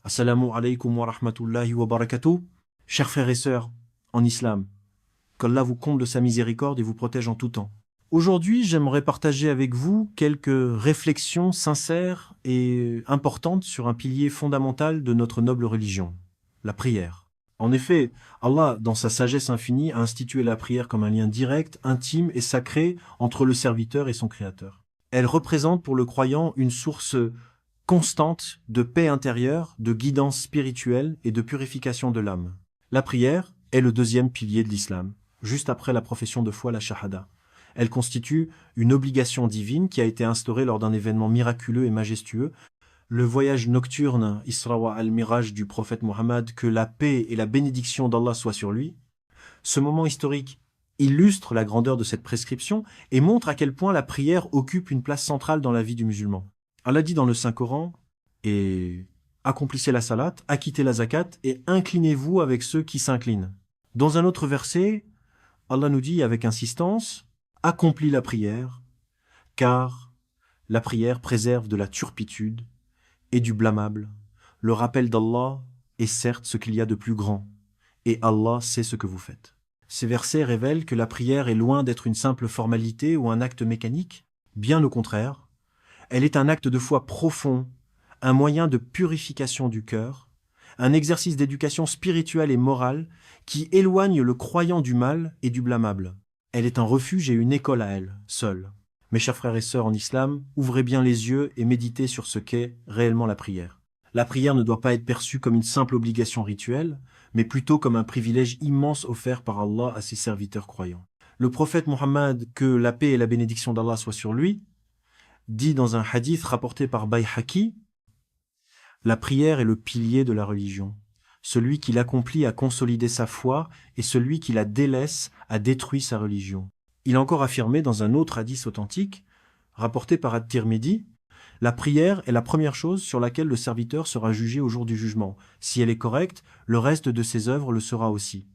Assalamu alaikum wa rahmatullahi wa barakatuh. Chers frères et sœurs en islam, qu'Allah vous comble de sa miséricorde et vous protège en tout temps. Aujourd'hui, j'aimerais partager avec vous quelques réflexions sincères et importantes sur un pilier fondamental de notre noble religion, la prière. En effet, Allah, dans sa sagesse infinie, a institué la prière comme un lien direct, intime et sacré entre le serviteur et son Créateur. Elle représente pour le croyant une source constante de paix intérieure, de guidance spirituelle et de purification de l'âme. La prière est le deuxième pilier de l'islam, juste après la profession de foi, la shahada. Elle constitue une obligation divine qui a été instaurée lors d'un événement miraculeux et majestueux, le voyage nocturne Isra wa al-Miraj du prophète Mohammed, que la paix et la bénédiction d'Allah soient sur lui. Ce moment historique illustre la grandeur de cette prescription et montre à quel point la prière occupe une place centrale dans la vie du musulman. Allah dit dans le Saint-Coran, et accomplissez la salat, acquittez la zakat et inclinez-vous avec ceux qui s'inclinent. Dans un autre verset, Allah nous dit avec insistance, accomplis la prière, car la prière préserve de la turpitude et du blâmable. Le rappel d'Allah est certes ce qu'il y a de plus grand, et Allah sait ce que vous faites. Ces versets révèlent que la prière est loin d'être une simple formalité ou un acte mécanique, bien au contraire. Elle est un acte de foi profond, un moyen de purification du cœur, un exercice d'éducation spirituelle et morale qui éloigne le croyant du mal et du blâmable. Elle est un refuge et une école à elle, seule. Mes chers frères et sœurs en islam, ouvrez bien les yeux et méditez sur ce qu'est réellement la prière. La prière ne doit pas être perçue comme une simple obligation rituelle, mais plutôt comme un privilège immense offert par Allah à ses serviteurs croyants. Le prophète Mohammed, que la paix et la bénédiction d'Allah soient sur lui, dit dans un hadith rapporté par Bayhaqi, « La prière est le pilier de la religion. Celui qui l'accomplit a consolidé sa foi et celui qui la délaisse a détruit sa religion. » Il a encore affirmé dans un autre hadith authentique, rapporté par At-Tirmidhi, « La prière est la première chose sur laquelle le serviteur sera jugé au jour du jugement. Si elle est correcte, le reste de ses œuvres le sera aussi. »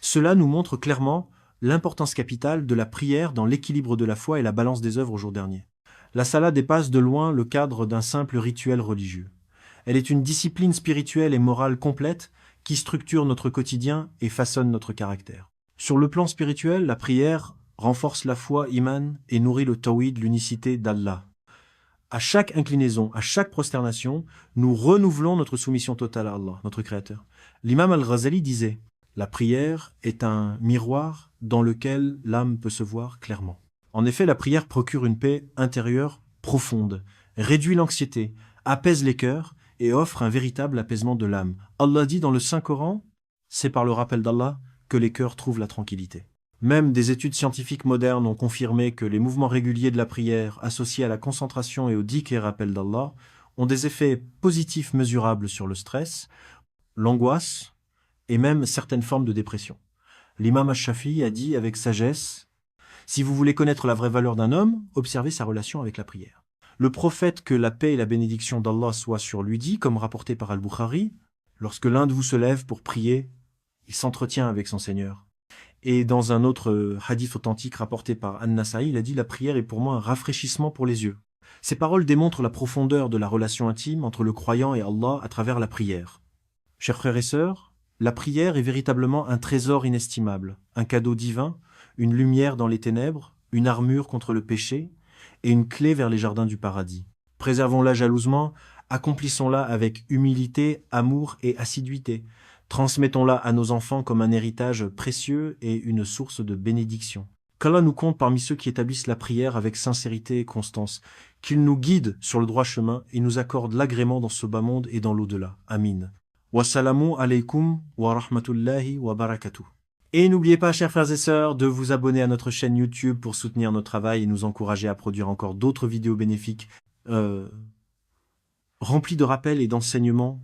Cela nous montre clairement l'importance capitale de la prière dans l'équilibre de la foi et la balance des œuvres au jour dernier. La salat dépasse de loin le cadre d'un simple rituel religieux. Elle est une discipline spirituelle et morale complète qui structure notre quotidien et façonne notre caractère. Sur le plan spirituel, la prière renforce la foi, iman, et nourrit le tawhid, l'unicité d'Allah. À chaque inclinaison, à chaque prosternation, nous renouvelons notre soumission totale à Allah, notre Créateur. L'imam al-Ghazali disait « La prière est un miroir dans lequel l'âme peut se voir clairement. » En effet, la prière procure une paix intérieure profonde, réduit l'anxiété, apaise les cœurs et offre un véritable apaisement de l'âme. Allah dit dans le Saint-Coran, c'est par le rappel d'Allah que les cœurs trouvent la tranquillité. Même des études scientifiques modernes ont confirmé que les mouvements réguliers de la prière associés à la concentration et au dhikr et rappel d'Allah ont des effets positifs mesurables sur le stress, l'angoisse et même certaines formes de dépression. L'imam Ash-Shafi'i a dit avec sagesse, si vous voulez connaître la vraie valeur d'un homme, observez sa relation avec la prière. Le prophète, que la paix et la bénédiction d'Allah soient sur lui, dit, comme rapporté par Al-Bukhari, lorsque l'un de vous se lève pour prier, il s'entretient avec son Seigneur. Et dans un autre hadith authentique rapporté par An-Nasa'i, il a dit, la prière est pour moi un rafraîchissement pour les yeux. Ces paroles démontrent la profondeur de la relation intime entre le croyant et Allah à travers la prière. Chers frères et sœurs, la prière est véritablement un trésor inestimable, un cadeau divin, une lumière dans les ténèbres, une armure contre le péché et une clé vers les jardins du paradis. Préservons-la jalousement, accomplissons-la avec humilité, amour et assiduité. Transmettons-la à nos enfants comme un héritage précieux et une source de bénédiction. Qu'Allah nous compte parmi ceux qui établissent la prière avec sincérité et constance, qu'il nous guide sur le droit chemin et nous accorde l'agrément dans ce bas monde et dans l'au-delà. Amin. Wassalamu alaikum wa rahmatullahi wa barakatuh. Et n'oubliez pas, chers frères et sœurs, de vous abonner à notre chaîne YouTube pour soutenir notre travail et nous encourager à produire encore d'autres vidéos bénéfiques remplies de rappels et d'enseignements